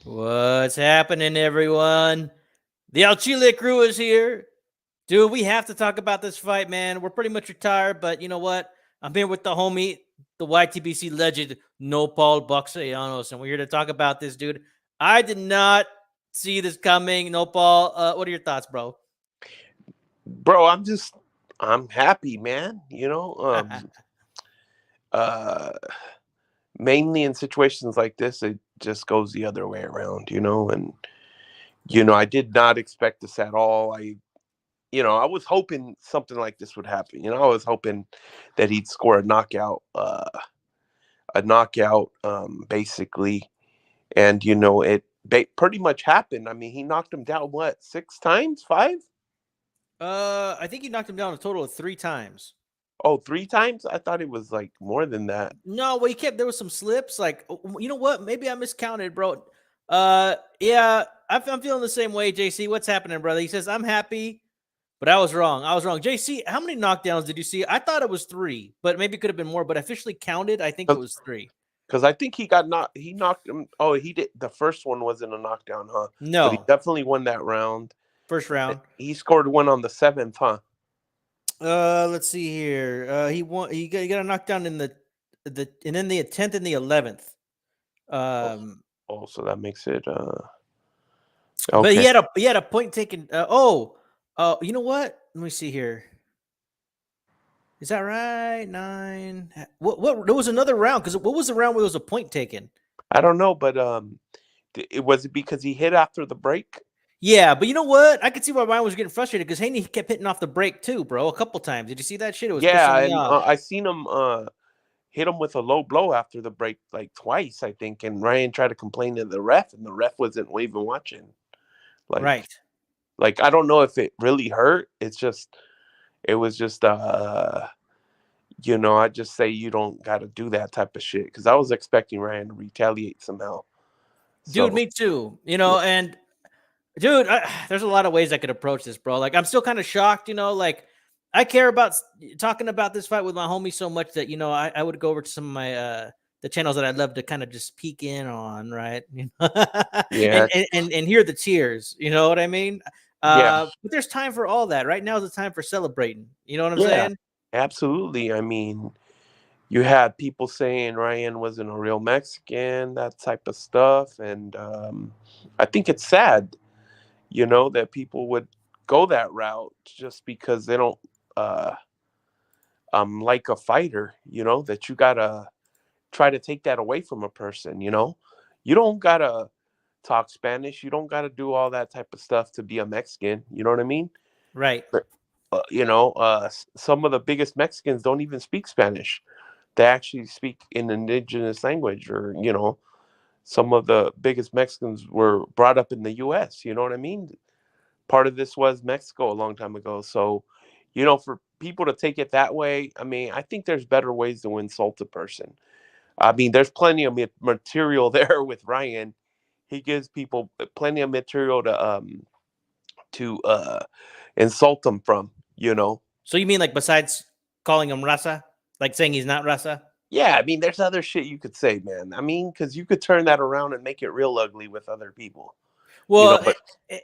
What's happening, everyone? The El Chile crew is here. Dude, we have to talk about this fight, man. We're pretty much retired, but you know what? I'm here with the homie, the YTBC legend, No Paul Boxeanos, and we're here to talk about this, dude. I did not see this coming. No Paul, what are your thoughts, bro? Bro, I'm happy, man. Uh Mainly in situations like this, it just goes the other way around, and I did not expect this at all. I was hoping something like this would happen. I was hoping that he'd score a knockout, basically. And pretty much happened. I mean, he knocked him down what, 6 times, 5? I think he knocked him down a total of 3 times. Oh, 3 times? I thought it was like more than that. No, well, there was some slips. Like, you know what? Maybe I miscounted, bro. Yeah, I'm feeling the same way, JC. What's happening, brother? He says, I'm happy, but I was wrong. JC, how many knockdowns did you see? I thought it was 3, but maybe it could have been more. But officially counted, I think it was 3. Because I think he knocked him. Oh, he did. The first one wasn't a knockdown, huh? But he No, definitely won that round. first round. He scored one on the 7th, huh? Let's see here. He won. He got a knockdown in the and then the 10th and the 11th. So that makes it But okay. he had a point taken. You know what? Let me see here. Is that right? 9. What? There was another round because what was the round where there was a point taken? I don't know, but it was because he hit after the break. Yeah, but you know what? I could see why mine was getting frustrated because Haney kept hitting off the break too, bro. A couple times. Did you see that shit? It was pissing me off. I seen him hit him with a low blow after the break like twice, I think, and Ryan tried to complain to the ref, and the ref wasn't even watching. Right. Like I don't know if it really hurt. It was just I just say you don't got to do that type of shit because I was expecting Ryan to retaliate somehow. Dude, me too. And dude, there's a lot of ways I could approach this, bro. Like, I'm still kind of shocked, like, I care about talking about this fight with my homie so much that, I would go over to some of my, the channels that I'd love to kind of just peek in on, right? Yeah. and hear the tears, you know what I mean? Yeah. But there's time for all that. Right now is the time for celebrating. You know what I'm saying? Absolutely. I mean, you had people saying Ryan wasn't a real Mexican, that type of stuff. And I think it's sad, that people would go that route just because they don't like a fighter, that you got to try to take that away from a person, You don't got to talk Spanish. You don't got to do all that type of stuff to be a Mexican. You know what I mean? Right. But, some of the biggest Mexicans don't even speak Spanish. They actually speak an indigenous language, or some of the biggest Mexicans were brought up in the U.S. You know what I mean? Part of this was Mexico a long time ago. So, for people to take it that way, I mean, I think there's better ways to insult a person. I mean, there's plenty of material there with Ryan. He gives people plenty of material to insult them from. So you mean like besides calling him raza, like saying he's not raza? Yeah, I mean, there's other shit you could say, man. I mean, because you could turn that around and make it real ugly with other people. Well, But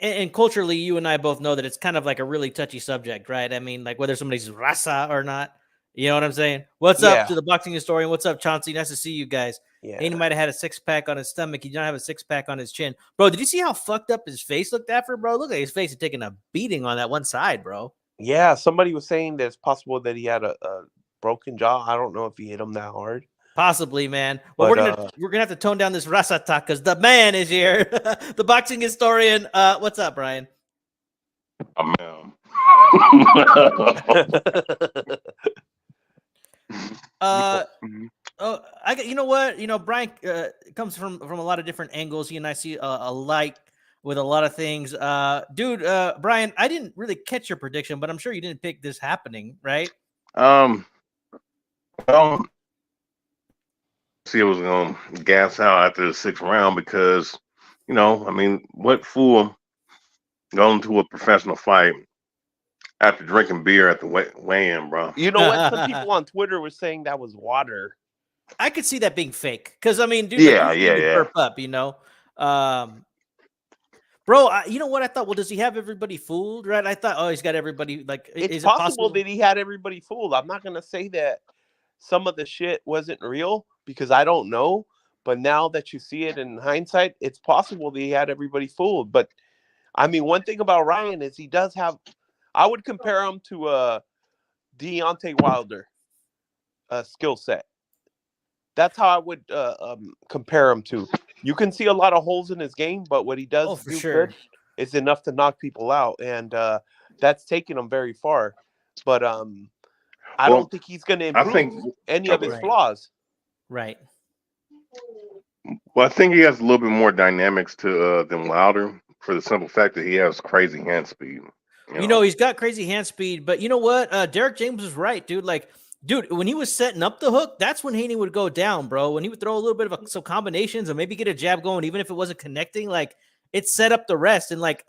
and culturally, you and I both know that it's kind of like a really touchy subject, right? I mean, like whether somebody's raza or not. You know what I'm saying? What's up to the boxing historian? What's up, Chauncey? Nice to see you guys. Yeah. Haney might have had a 6-pack on his stomach. He did not have a 6-pack on his chin. Bro, did you see how fucked up his face looked after, bro? Look at his face. He's taking a beating on that one side, bro. Yeah, somebody was saying that it's possible that he had a broken jaw. I don't know if he hit him that hard. Possibly, man. Well, we're gonna have to tone down this raza talk because the man is here, the boxing historian. What's up, Brian? Man. You know what? Brian comes from a lot of different angles. He and I see alike with a lot of things. Dude, Brian, I didn't really catch your prediction, but I'm sure you didn't pick this happening, right? Well, see, it was going to gas out after the 6th round because, I mean, what fool going to a professional fight after drinking beer at the weigh-in, bro? You know what? Some people on Twitter were saying that was water. I could see that being fake because, I mean, dude, yeah. burp up, Bro, you know what I thought? Well, does he have everybody fooled? Right? I thought, oh, he's got everybody. Like, It's is it possible that he had everybody fooled. I'm not gonna say that some of the shit wasn't real because I don't know. But now that you see it in hindsight, it's possible that he had everybody fooled. But I mean, one thing about Ryan is he does have. I would compare him to Deontay Wilder skill set. That's how I would compare him to. You can see a lot of holes in his game, but what he does for do sure. good is enough to knock people out, and that's taken him very far. But I don't think he's going to improve any of his flaws. Right. Well, I think he has a little bit more dynamics to than Wilder for the simple fact that he has crazy hand speed. You know, he's got crazy hand speed, but you know what? Derek James was right, dude. Like, dude, when he was setting up the hook, that's when Haney would go down, bro. When he would throw a little bit of some combinations or maybe get a jab going, even if it wasn't connecting, like it set up the rest. And like,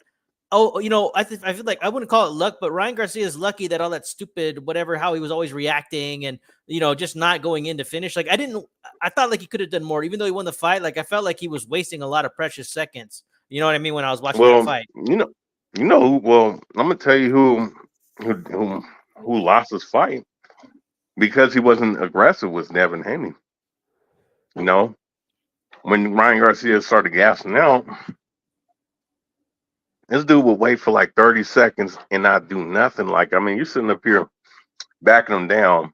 oh, you know, I feel like I wouldn't call it luck, but Ryan Garcia is lucky that all that stupid whatever, how he was always reacting and, you know, just not going in to finish. Like, I thought like he could have done more, even though he won the fight. Like, I felt like he was wasting a lot of precious seconds. You know what I mean? When I was watching that fight. You know. Well, I'm gonna tell you who lost his fight because he wasn't aggressive was Devin Haney. You know, when Ryan Garcia started gassing out, this dude would wait for like 30 seconds and not do nothing. Like, I mean, you're sitting up here backing him down,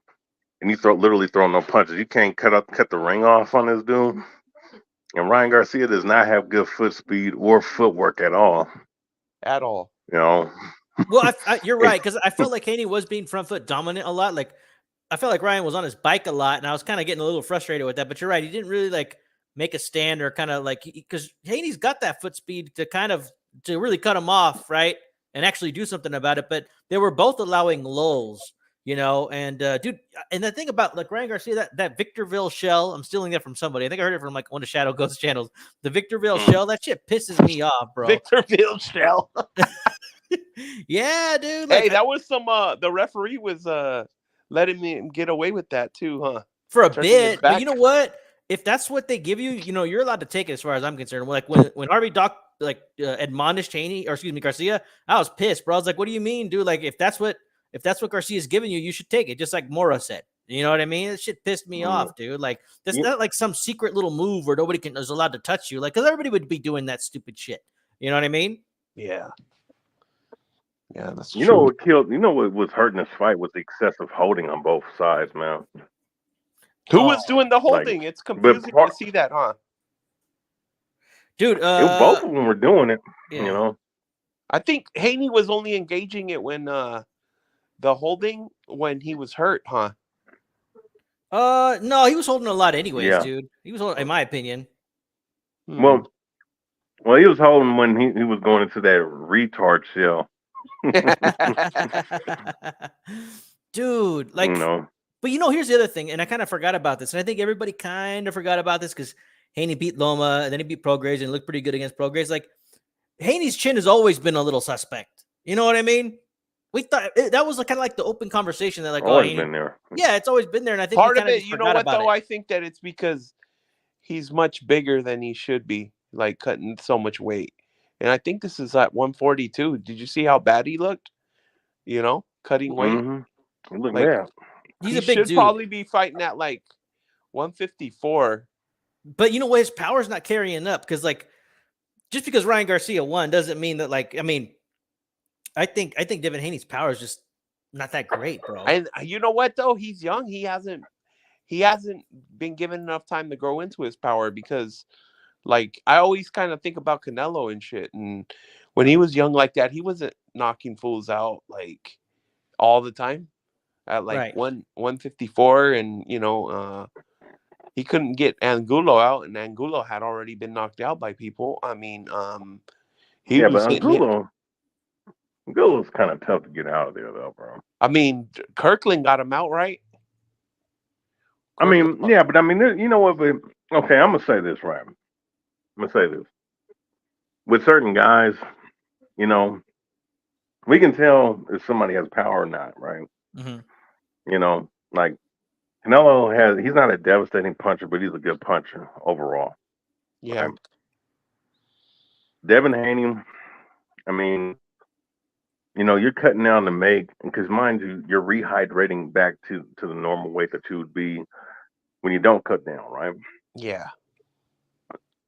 and you literally throwing no punches. You can't cut the ring off on this dude. And Ryan Garcia does not have good foot speed or footwork at all. At all. You know. Well, you're right, because I felt like Haney was being front foot dominant a lot. Like, I felt like Ryan was on his bike a lot, and I was kind of getting a little frustrated with that. But you're right, he didn't really like make a stand or kind of like, because Haney's got that foot speed to really cut him off, right, and actually do something about it. But they were both allowing lulls, you know. And dude, and the thing about like Ryan Garcia, that Victorville shell, I'm stealing that from somebody. I think I heard it from like one of Shadow Ghost channels. The Victorville shell, that shit pisses me off, bro. Victorville shell. Yeah, dude. Like, hey, that was some. The referee was letting me get away with that too, huh? For a bit, but you know what? If that's what they give you, you know, you're allowed to take it. As far as I'm concerned, like when Harvey Doc admonished Haney, or excuse me, Garcia, I was pissed, bro. I was like, "What do you mean, dude? Like, if that's what Garcia's giving you, you should take it." Just like Mora said, you know what I mean? That shit pissed me off, dude. Like, that's not like some secret little move where nobody is allowed to touch you, like, because everybody would be doing that stupid shit. You know what I mean? Yeah. Yeah, that's true. You know what killed? You know what was hurting this fight was the excessive holding on both sides, man. Who was doing the holding? It's confusing to see that, huh? Dude, both of them were doing it. Yeah. You know, I think Haney was only engaging it when the holding when he was hurt, huh? No, he was holding a lot anyways, dude. He was holding, in my opinion. Well, he was holding when he was going into that retard shell. Dude, like, you know. But you know, here's the other thing, and I kind of forgot about this, and I think everybody kind of forgot about this because Haney beat Loma, and then he beat Prograis and looked pretty good against Prograis. Like, Haney's chin has always been a little suspect. You know what I mean? We thought that was kind of like the open conversation that, like, always been there. Yeah, it's always been there, and I think part of it. You know what though? I think that it's because he's much bigger than he should be, like cutting so much weight. And I think this is at 142. Did you see how bad he looked? You know, cutting weight. Mm-hmm. Look bad. He's a big dude. Should probably be fighting at like 154. But you know what? His power's not carrying up because, like, just because Ryan Garcia won doesn't mean that, like, I mean, I think Devin Haney's power is just not that great, bro. And you know what though? He's young. He hasn't been given enough time to grow into his power because, like, I always kind of think about Canelo and shit. And when he was young like that, he wasn't knocking fools out like all the time at like 154. And, you know, he couldn't get Angulo out, and Angulo had already been knocked out by people. I mean, but Angulo's kind of tough to get out of there, though, bro. I mean, Kirkland got him out, right? I mean, yeah, but I mean, you know what? But, okay, I'm gonna say this, right? I'm gonna say this. With certain guys, you know, we can tell if somebody has power or not, right? Mm-hmm. You know, like Canelo he's not a devastating puncher, but he's a good puncher overall. Yeah. Right? Devin Haney, I mean, you're cutting down to make, because mind you, you're rehydrating back to the normal weight that you would be when you don't cut down, right? Yeah.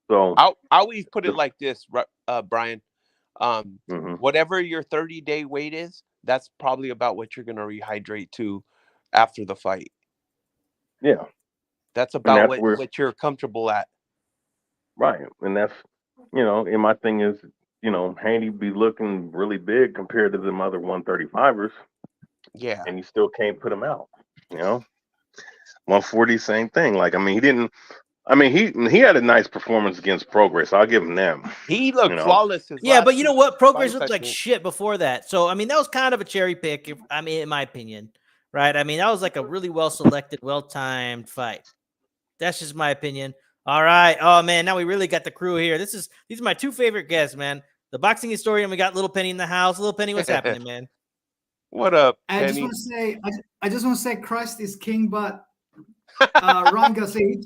So I always put it the, like this, Brian. mhm. Whatever your 30-day weight is, that's probably about what you're going to rehydrate to after the fight. Yeah, That's and about that's where what you're comfortable at. right, and that's and my thing is, Haney be looking really big compared to them other 135ers, Yeah. and you still can't put him out. 140, same thing. Like, I mean, he didn't. I mean, he had a nice performance against Progress. I'll give him that. He looked flawless his Yeah, last but you know two what? Progress fights, looked I like think. shit before that. So I mean, that was kind of a cherry pick. In my opinion, right? I mean, that was like a really well selected, well timed fight. That's just my opinion. All right. Oh man, now we really got the crew here. These are my two favorite guests, man. The boxing historian. We got Little Penny in the house. Little Penny, what's happening, man? What up, I Penny? just want to say, I just want to say, Christ is king, but Ryan Garcia,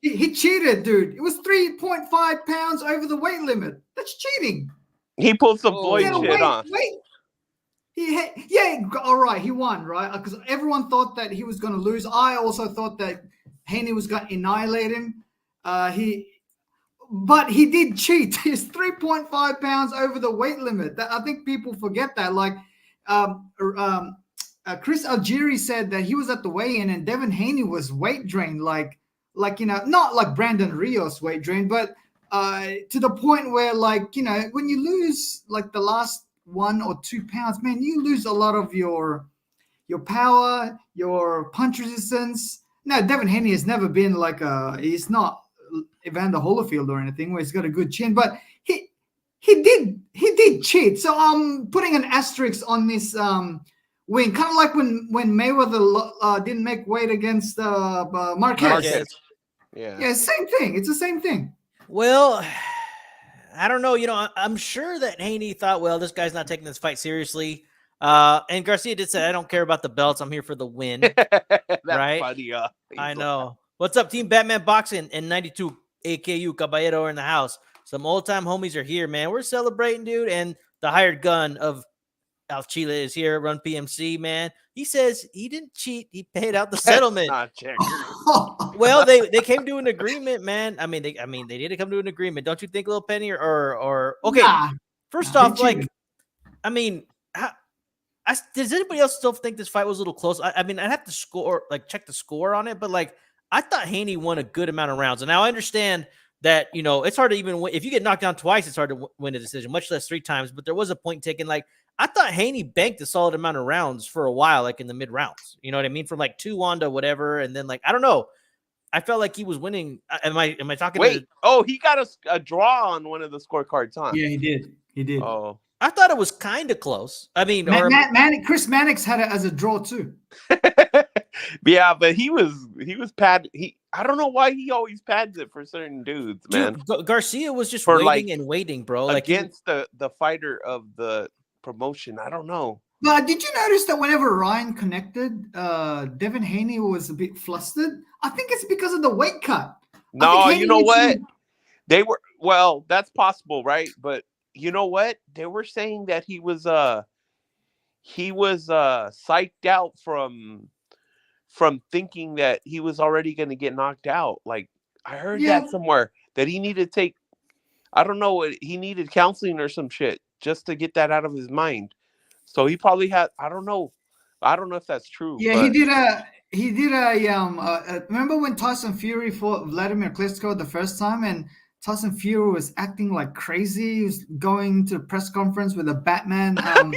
he cheated, dude. It was 3.5 pounds over the weight limit. That's cheating. He pulled some Floyd Oh. shit on. Yeah, all right, he won, right? Because everyone thought that he was going to lose. I also thought that Haney was going to annihilate him. But he did cheat. He's 3.5 pounds over the weight limit. I think people forget that. Like, Chris Algieri said that he was at the weigh-in and Devin Haney was weight drained, like not like Brandon Rios weight drained, but to the point where, like, when you lose like the last 1 or 2 pounds, man, you lose a lot of your power, your punch resistance. Now, Devin Haney has never been like he's not Evander Holyfield or anything where he's got a good chin, but he did cheat. So I'm putting an asterisk on this win, kind of like when Mayweather didn't make weight against Marquez. Yeah, same thing. It's the same thing. Well, I don't know. I'm sure that Haney thought, well, this guy's not taking this fight seriously. And Garcia did say, I don't care about the belts. I'm here for the win. That's right? funny. I know. What's up, Team Batman Boxing and 92 AKU Caballero are in the house. Some old-time homies are here, man. We're celebrating, dude. And the hired gun of Al Chile is here, Run PMC, man. He says he didn't cheat. He paid out the settlement. Well, they came to an agreement, man. I mean, they did come to an agreement. Don't you think, Little Penny? Or okay. Nah, First off, like, I mean, does anybody else still think this fight was a little close? I mean, I'd have to check the score on it, but like, I thought Haney won a good amount of rounds. And now I understand that, it's hard to even win. If you get knocked down twice, it's hard to win a decision, much less 3 times. But there was a point taken. Like, I thought Haney banked a solid amount of rounds for a while, like in the mid rounds. You know what I mean? From like 2-1 to whatever. And then, like, I don't know. I felt like he was winning. Am I talking? Wait. He got a draw on one of the scorecards, huh? Yeah, he did. Oh. I thought it was kind of close. I mean, Chris Mannix had it as a draw too. Yeah, but he was pad. I don't know why he always pads it for certain dudes, man. Dude, Garcia was just For waiting and waiting, bro. Like against the fighter of the promotion. I don't know. But did you notice that whenever Ryan connected, Devin Haney was a bit flustered? I think it's because of the weight cut. No, you know what? They were that's possible, right? But you know what? They were saying that he was psyched out from thinking that he was already going to get knocked out. Like, I heard that somewhere, that he needed to take, I don't know, he needed counseling or some shit just to get that out of his mind. So he probably had, I don't know if that's true. Yeah, but he did a remember when Tyson Fury fought Vladimir Klitschko the first time, and Tyson Fury was acting like crazy. He was going to a press conference with a Batman costume.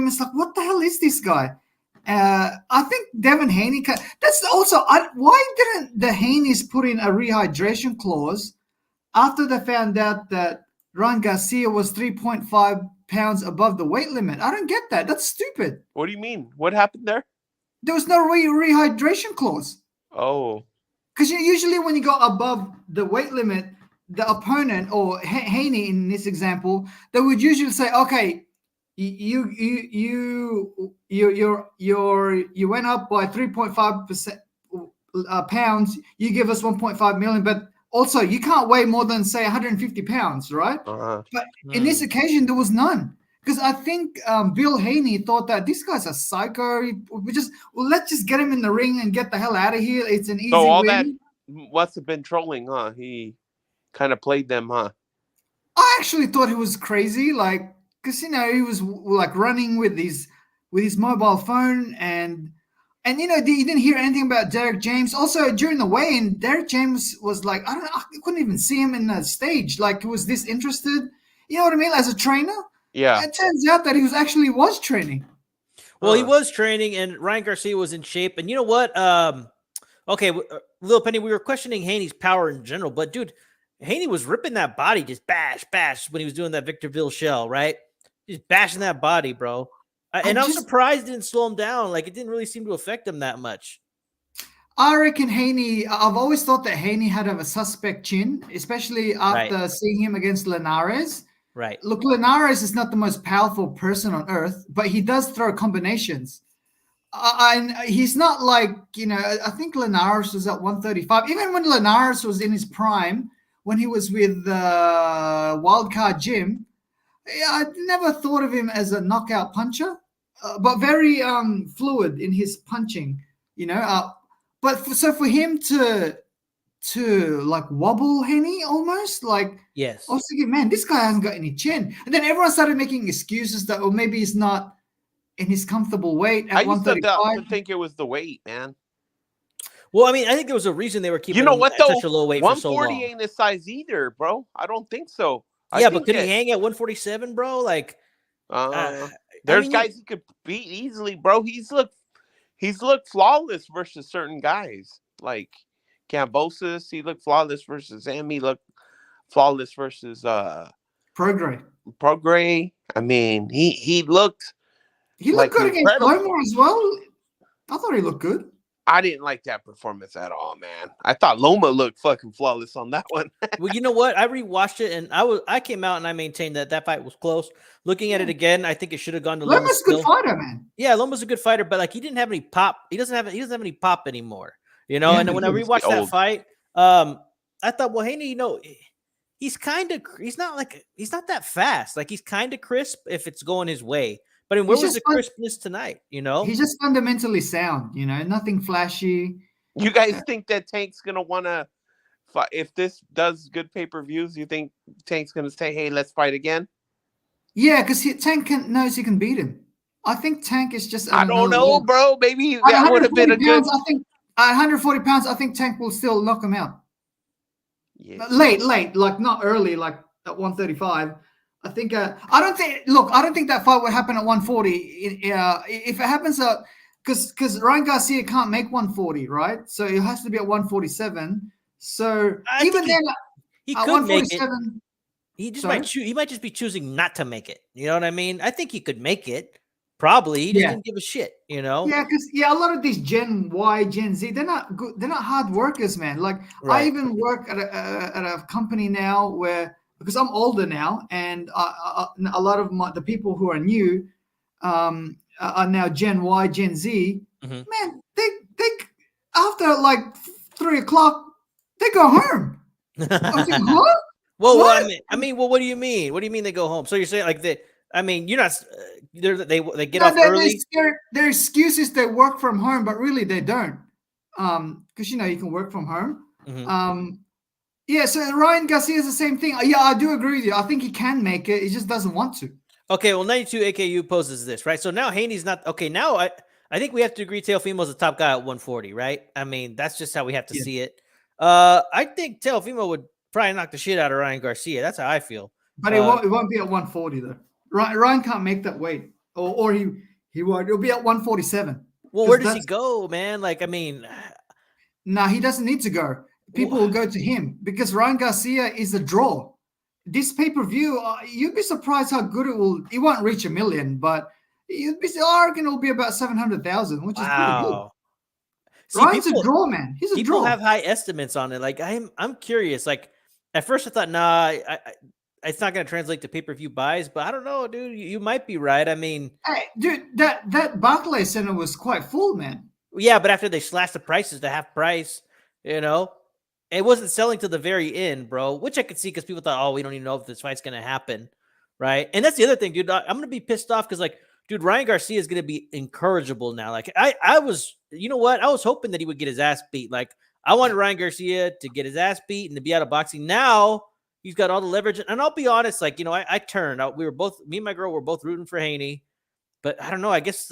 It's like, what the hell is this guy? I think Devin Haney. That's also why didn't the Haneys put in a rehydration clause after they found out that Ryan Garcia was 3.5 pounds above the weight limit? I don't get that. That's stupid. What do you mean? What happened there? There was no rehydration clause. Oh. Because usually when you go above the weight limit, the opponent or Haney in this example, they would usually say, okay, you went up by 3.5% pounds. You give us 1.5 million, but also you can't weigh more than say 150 pounds, right? Uh-huh. But in this occasion, there was none. Because I think Bill Haney thought that this guy's a psycho. Let's just get him in the ring and get the hell out of here. It's an easy So all win. that must have been trolling, huh? He kind of played them, huh? I actually thought he was crazy, like, because he was like running with his mobile phone, and you didn't hear anything about Derek James. Also during the weigh-in, Derek James was like, I couldn't even see him in the stage. Like he was disinterested. You know what I mean? As a trainer. Yeah. It turns out that he was training. Well, he was training, and Ryan Garcia was in shape. And you know what? Okay, Lil Penny, we were questioning Haney's power in general, but dude, Haney was ripping that body, just bash when he was doing that Victorville shell, right? Just bashing that body, bro. And I'm surprised it didn't slow him down. Like, it didn't really seem to affect him that much. I reckon Haney, I've always thought that Haney had a suspect chin, especially after seeing him against Linares. Right. Look, Linares is not the most powerful person on earth, but he does throw combinations. And he's not like, I think Linares was at 135. Even when Linares was in his prime, when he was with Wildcard Jim, I never thought of him as a knockout puncher, but very fluid in his punching, But for him to like wobble Haney almost, like, yes, I was thinking, man, this guy hasn't got any chin. And then everyone started making excuses that, maybe he's not in his comfortable weight at 135. I used to think it was the weight, man. Well, I mean, I think there was a reason they were keeping him at such a low weight for so long. 140 ain't his size either, bro. I don't think so. Yeah, but could he hang at 147, bro? Like, there's guys he could beat easily, bro. He's looked flawless versus certain guys, like Cambosis. He looked flawless versus him. He looked flawless versus Prograis. I mean, he looked. He looked good against Loma as well. I thought he looked good. I didn't like that performance at all, man. I thought Loma looked fucking flawless on that one. Well, you know what? I rewatched it, and I came out and I maintained that fight was close. Looking at it again, I think it should have gone to Loma. Loma's a good fighter, man. Yeah, Loma's a good fighter, but like he didn't have any pop. He doesn't have any pop anymore. And when I rewatched that fight, I thought, well, Haney, he's not that fast. Like he's kind of crisp if it's going his way. But where was the crispness tonight? He's just fundamentally sound. Nothing flashy. You guys think that Tank's gonna want to? If this does good pay-per-views, you think Tank's gonna say, "Hey, let's fight again"? Yeah, because Tank knows he can beat him. I think Tank is just. I don't know, bro. Maybe that would have been a good. I think at 140 pounds, I think Tank will still knock him out. Yeah. Late, like not early, like at 135. I think. I don't think that fight would happen at 140. If it happens, because Ryan Garcia can't make 140, right? So it has to be at 147. So even then, he could make it. He might just be choosing not to make it. You know what I mean? I think he could make it. Probably he doesn't give a shit. Yeah, because a lot of these Gen Y, Gen Z, they're not good. They're not hard workers, man. Like I even work at a company now where. Because I'm older now, and a lot of the people who are new are now Gen Y, Gen Z. Mm-hmm. Man, they after like 3 o'clock, they go home. I was like, huh? Well, what do you mean? What do you mean they go home? So you're saying like you're not. They get off early. Their excuse is they work from home, but really they don't. Because you can work from home. Mm-hmm. Yeah, so Ryan Garcia is the same thing. Yeah, I do agree with you. I think he can make it. He just doesn't want to. Okay, well, 92 AKU poses this, right? So now Haney's not – okay, now I think we have to agree Teofimo's the top guy at 140, right? I mean, that's just how we have to see it. I think Teofimo would probably knock the shit out of Ryan Garcia. That's how I feel. But it won't be at 140, though. Ryan can't make that weight. Or he won't. It'll be at 147. Well, where does he go, man? Like, I mean – No, he doesn't need to go. People will go to him because Ryan Garcia is a draw. This pay-per-view, you'd be surprised how good it will. It won't reach 1 million, but I reckon it'll be about 700,000, which is pretty good. Ryan's a draw, man. He's a draw. People have high estimates on it. Like I'm curious. Like at first I thought, it's not going to translate to pay-per-view buys, but I don't know, dude. You might be right. I mean, hey, dude, that Barclays Center was quite full, man. Yeah, but after they slashed the prices to half price, it wasn't selling to the very end, bro, which I could see because people thought, oh, we don't even know if this fight's going to happen, right? And that's the other thing, dude. I'm going to be pissed off because, like, dude, Ryan Garcia is going to be incorrigible now. Like, I was, you know what? I was hoping that he would get his ass beat. Like, I wanted Ryan Garcia to get his ass beat and to be out of boxing. Now he's got all the leverage. And I'll be honest, like, you know, I turned out. We were both, me and my girl were both rooting for Haney. But I don't know. I guess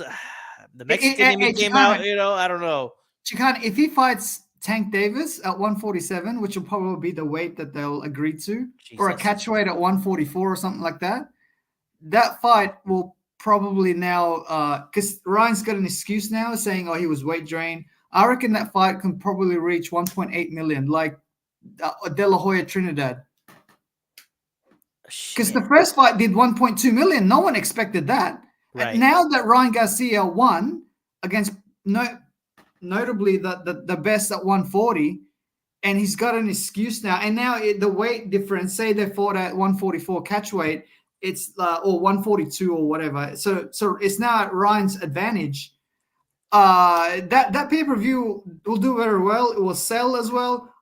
the Mexican in me came out, you know, I don't know. Chicane, if he fights Tank Davis at 147, which will probably be the weight that they'll agree to, or a catch weight at 144 or something like that, that fight will probably now, because Ryan's got an excuse now saying, oh, he was weight drained. I reckon that fight can probably reach 1.8 million, like De La Hoya Trinidad. Because the first fight did 1.2 million. No one expected that. Right. And now that Ryan Garcia won against notably the best at 140, and he's got an excuse now. And now the weight difference, say they fought at 144 catch weight, it's or 142 or whatever. So it's now at Ryan's advantage. That pay-per-view will do very well. It will sell as well.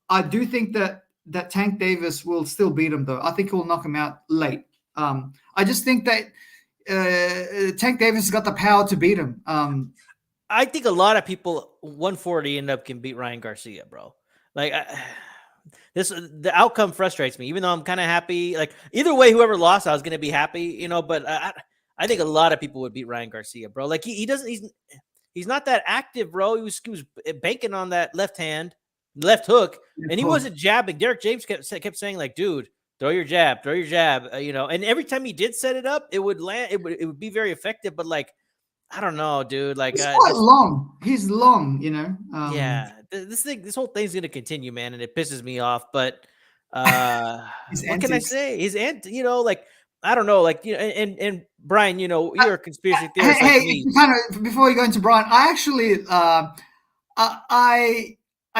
I do think that Tank Davis will still beat him, though. I think he'll knock him out late. I just think that Tank Davis has got the power to beat him. I think a lot of people 140 end up can beat Ryan Garcia, bro. Like the outcome frustrates me, even though I'm kind of happy. Like either way, whoever lost, I was gonna be happy, you know. But I think a lot of people would beat Ryan Garcia, bro. Like he doesn't. He's not that active, bro. He was banking on that left hook, and he wasn't jabbing. Derek James kept saying like, dude, throw your jab, you know. And every time he did set it up, it would land. It would be very effective. But like, I don't know, dude. Like, he's quite long. He's long, you know. Yeah, this whole thing's gonna continue, man, and it pisses me off. But what can I say? His you know, like I don't know, like you know, and Brian, you know, you're a conspiracy theorist. Hey, kind of before you go into Brian, I actually, I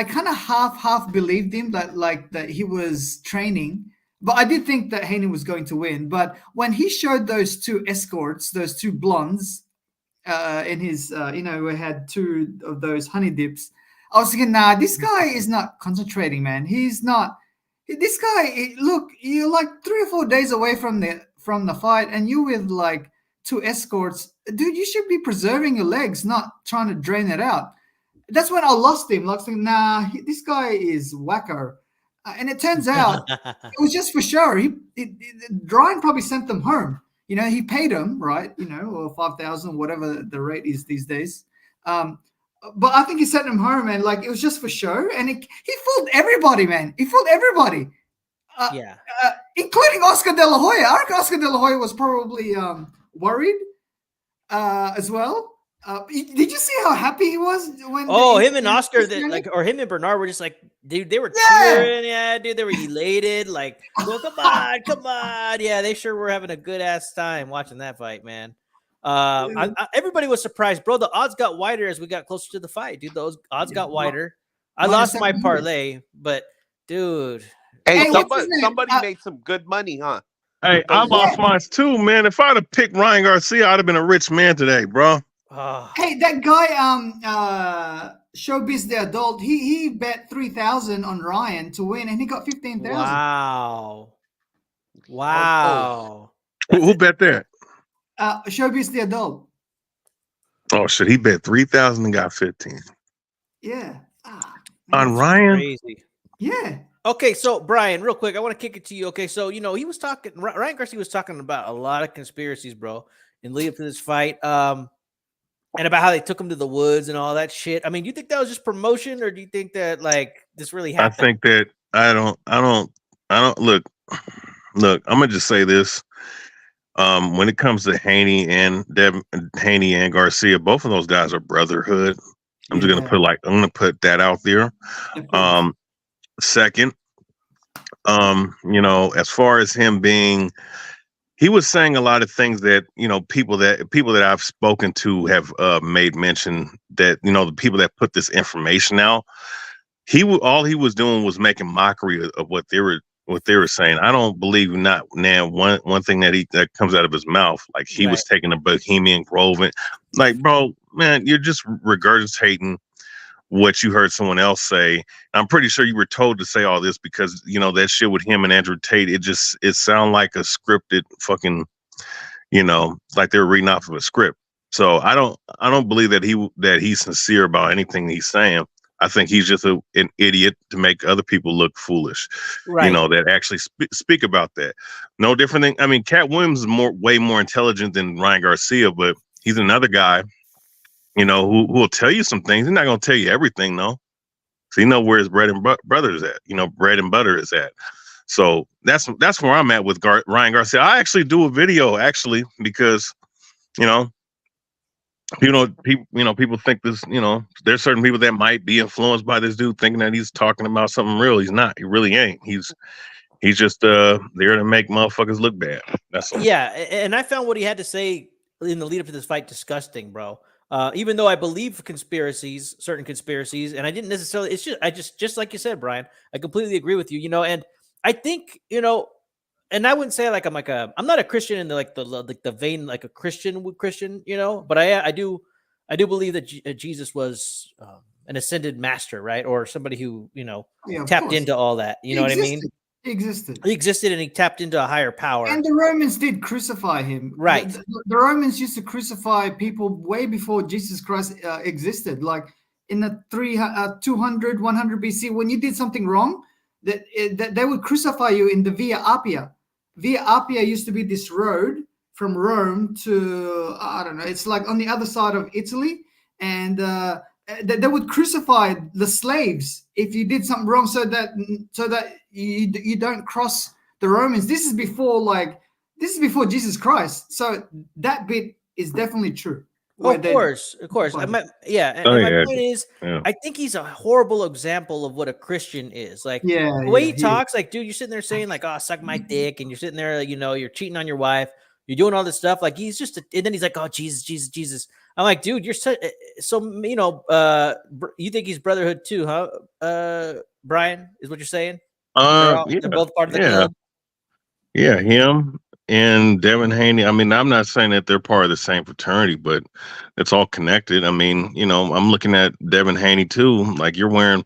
kind of half believed him that he was training. But I did think that Haney was going to win. But when he showed those two escorts, those two blondes, in his, you know, we had two of those honey dips, I was thinking, nah, this guy is not concentrating, man. He's not. This guy, look, you're like 3 or 4 days away from the fight, and you with like two escorts, dude. You should be preserving your legs, not trying to drain it out. That's when I lost him. Like, nah, this guy is wacko. And it turns out it was just for sure. Ryan probably sent them home. You know, he paid them, right? You know, or 5,000, whatever the rate is these days. But I think he sent them home, and like it was just for show. And he fooled everybody, man. He fooled everybody. Including Oscar De La Hoya. I reckon Oscar De La Hoya was probably worried as well. Did you see how happy he was when? Oh, him and Oscar, or him and Bernard were just like, dude, they were cheering, yeah, dude, they were elated, like, well, come on, yeah, they sure were having a good ass time watching that fight, man. Everybody was surprised, bro. The odds got wider as we got closer to the fight, dude. Those odds got wider. I lost my parlay, but dude, hey, somebody made some good money, huh? Hey, I lost mine too, man. If I'd have picked Ryan Garcia, I'd have been a rich man today, bro. Hey, that guy, Showbiz the Adult, he bet 3,000 on Ryan to win, and he got 15,000. Wow. Who bet that? Showbiz the Adult. Oh shit, he bet 3,000 and got 15. Yeah. On Ryan. Crazy. Yeah. Okay, so Brian, real quick, I want to kick it to you. Okay, so you know he was talking. Ryan Garcia was talking about a lot of conspiracies, bro, in lead up to this fight. And about how they took him to the woods and all that shit. I mean, do you think that was just promotion, or do you think that like this really happened? I think that I don't look. I'm gonna just say this. When it comes to Haney and Devin, Haney and Garcia, both of those guys are brotherhood. I'm just gonna put that out there. Second, you know, as far as him being, he was saying a lot of things that, you know, people that I've spoken to have made mention that, you know, the people that put this information out, all he was doing was making mockery of what they were saying. I don't believe not now one thing that comes out of his mouth, like he was taking a Bohemian Grove, and like, bro, man, you're just regurgitating what you heard someone else say. I'm pretty sure you were told to say all this because, you know, that shit with him and Andrew Tate, it sounded like a scripted fucking, you know, like they're reading off of a script. So I don't believe that he's sincere about anything he's saying. I think he's just an idiot to make other people look foolish, Right. you know, that actually speak about that. No different than, I mean, Cat Williams is way more intelligent than Ryan Garcia, but he's another guy, you know, who will tell you some things. He's not going to tell you everything, though. So you know where his bread and butter is at. You know, bread and butter is at. So that's where I'm at with Ryan Garcia. I actually do a video because, you know, people think this, you know, there's certain people that might be influenced by this dude thinking that he's talking about something real. He's not. He really ain't. He's just there to make motherfuckers look bad. That's all. Yeah, and I found what he had to say in the lead up to this fight disgusting, bro. Even though I believe certain conspiracies, and I didn't necessarily. It's just like you said, Brian. I completely agree with you. You know, and I think, you know, and I wouldn't say like I'm not a Christian in the vein like a Christian, you know, but I do believe that Jesus was an ascended master, right, or somebody who, you know, tapped into all that. You know what I mean? He existed. He existed, and he tapped into a higher power. And the Romans did crucify him. Right. The Romans used to crucify people way before Jesus Christ existed. Like in the 200, 100 BC, when you did something wrong, that they would crucify you in the Via Appia. Via Appia used to be this road from Rome to, I don't know, it's like on the other side of Italy. And they would crucify the slaves if you did something wrong, so that you don't cross the Romans. This is before Jesus Christ. So that bit is definitely true. Of course. And my point is, I think he's a horrible example of what a Christian is. Like the way he talks, like, dude, you're sitting there saying like, "Oh, suck my dick," and you're sitting there, you know, you're cheating on your wife, you're doing all this stuff. Like he's just, and then he's like, "Oh, Jesus." I'm like, dude, you're so you know, you think he's brotherhood too, huh? Brian, is what you're saying? They're both part of the club. Yeah, him and Devin Haney. I mean, I'm not saying that they're part of the same fraternity, but it's all connected. I mean, you know, I'm looking at Devin Haney too. Like you're wearing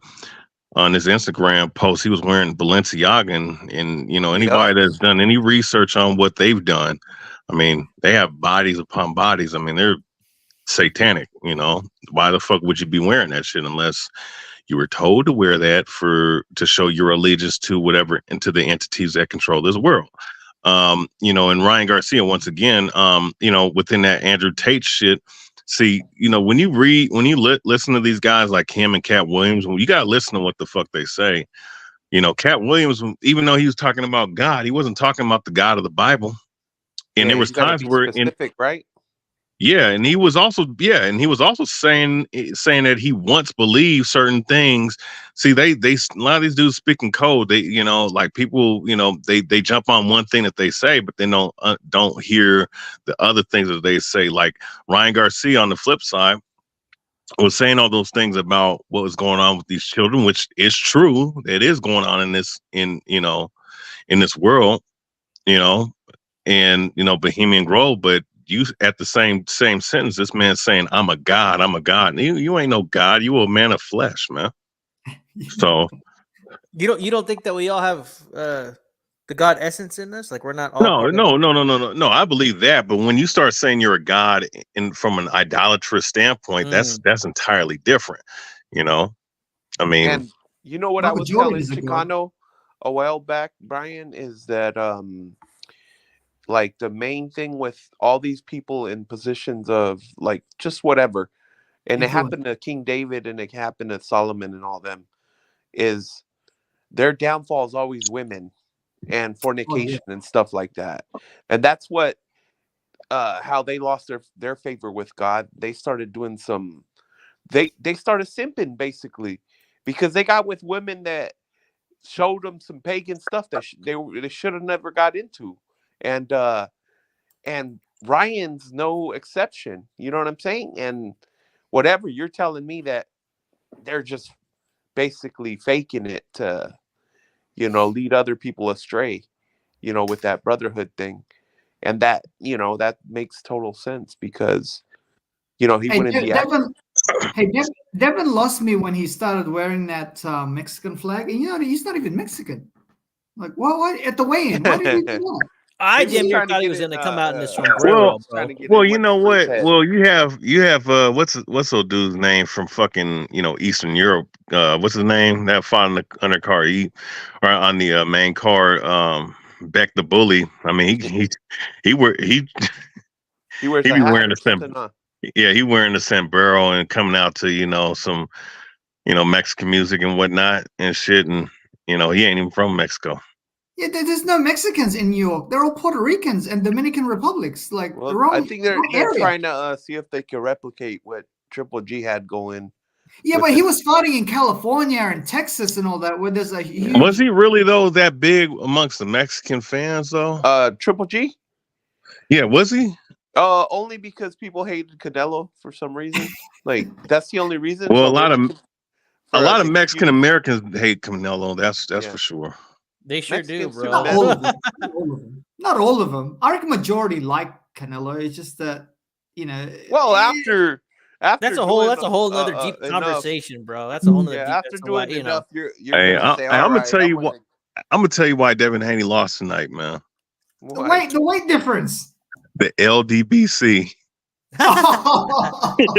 on his Instagram post, he was wearing Balenciaga, and you know, anybody that's done any research on what they've done, I mean, they have bodies upon bodies. I mean, they're satanic. You know, why the fuck would you be wearing that shit unless you were told to wear that to show your allegiance to whatever and to the entities that control this world? You know, and Ryan Garcia, once again, you know, within that Andrew Tate shit. See, you know, when you listen to these guys like him and Cat Williams, you gotta listen to what the fuck they say. You know, Cat Williams, even though he was talking about God, he wasn't talking about the God of the Bible. And there was times where right? Yeah, and he was also saying that he once believed certain things. See, they a lot of these dudes speaking code. They, you know, like people, you know, they jump on one thing that they say, but they don't hear the other things that they say. Like Ryan Garcia on the flip side was saying all those things about what was going on with these children, which is true. It is going on in this world, you know, and you know, Bohemian Grove, but you at the same sentence, this man saying, I'm a God. And you ain't no God. You a man of flesh, man. So you don't think that we all have the God essence in us? Like we're not all No. I believe that. But when you start saying you're a God from an idolatrous standpoint, that's entirely different. You know? I mean, and you know what I was telling Chicano a while back, Brian, is that like the main thing with all these people in positions of like just whatever, and it happened to King David and it happened to Solomon and all them, is their downfall is always women and fornication and stuff like that. And that's what how they lost their favor with God. They started doing they started simping basically because they got with women that showed them some pagan stuff that they should have never got into. And Ryan's no exception. You know what I'm saying? And whatever you're telling me that they're just basically faking it to, you know, lead other people astray, you know, with that brotherhood thing. And that, you know, that makes total sense because, you know, he wouldn't be Hey, Devin lost me when he started wearing that Mexican flag, and he's not even Mexican. Like, what at the weigh-in? Why did he do that? I He was damn near trying to thought he get was in, going to come out in his Well, sombrero, bro. trying to get well, in you what's know his what? head. Well, you have what's old dude's name from fucking Eastern Europe? What's his name? That fought on the undercard, or on the main card. Beck the Bully. I mean, he wears He wears he a be hat wearing or the something, huh? yeah, he wearing the sombrero and coming out to some Mexican music and whatnot and shit, and he ain't even from Mexico. Yeah, there's no Mexicans in New York. They're all Puerto Ricans and Dominican Republics. Like the Well, wrong, I think they're wrong area. trying to see if they can replicate what Triple G had going. Yeah, with but the- he was fighting in California and Texas and all that, where there's a huge. Was he really though that big amongst the Mexican fans though? Triple G? Yeah, was he? Only because people hated Canelo for some reason. Like that's the only reason. Well, So a lot maybe of for a lot of pay-per-view, Mexican Americans hate Canelo. That's Yeah. for sure. They sure do, Mexicans bro. too, Not all of them. Not all of them. Not all of them. I reckon majority like Canelo. It's just that Well, after That's a whole doing, nother deep enough, conversation, bro. That's a whole nother yeah, deep. after That's why, doing enough, you're Hey, gonna say, I'm all gonna right, tell you I'm what. I'm gonna tell you why Devin Haney lost tonight, man. Why? the weight difference. The LDBC.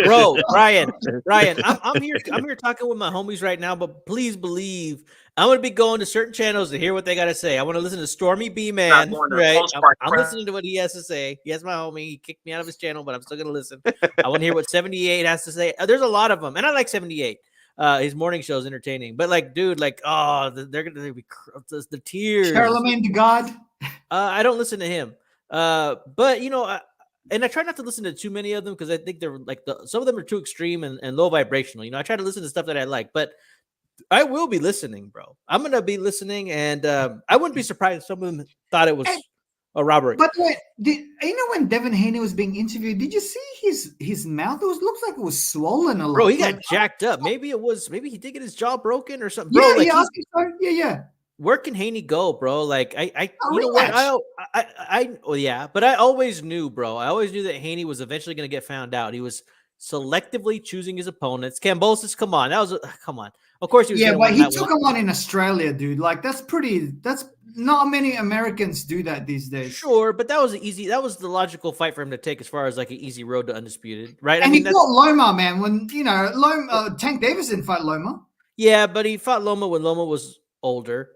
bro, Ryan, I'm here talking with my homies right now, but please believe I'm gonna be going to certain channels to hear what they gotta say. I want to listen to Stormy B Man, right? I'm listening to what he has to say. Yes, my homie, he kicked me out of his channel, but I'm still gonna listen. I want to hear what 78 has to say. There's a lot of them, and I like 78. His morning show is entertaining, but like, dude, like, oh, they're gonna be the tears. Charlemagne the God. I don't listen to him, but and I try not to listen to too many of them because I think they're like some of them are too extreme and low vibrational. I try to listen to stuff that I like, but I will be listening, bro. I'm gonna be listening, and I wouldn't be surprised if some of them thought it was a robbery. But wait, when Devin Haney was being interviewed, did you see his mouth? Looks like it was swollen a lot. Bro, he got jacked up. Maybe he did get his jaw broken or something. Bro, Yeah, like yeah, I think so. Yeah. Where can Haney go, bro? Like I A you know what? rematch. Well, yeah, but I always knew, bro. I always knew that Haney was eventually going to get found out. He was selectively choosing his opponents. Cambosis, come on, come on. Of course he was. Yeah, gonna but win he that took one. him on in Australia, dude. Like that's not many Americans do that these days. Sure, but that was the logical fight for him to take as far as like an easy road to undisputed, right? And he fought Loma, man. When Loma, Tank Davis didn't fight Loma. Yeah, but he fought Loma when Loma was older.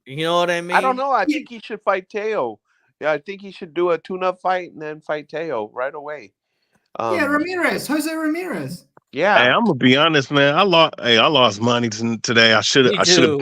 You know what I mean? I don't know. I think he should fight Teo. Yeah, I think he should do a tune-up fight and then fight Teo right away. Jose Ramirez. Yeah. Hey, I'm gonna be honest, man. I lost money today. I should have.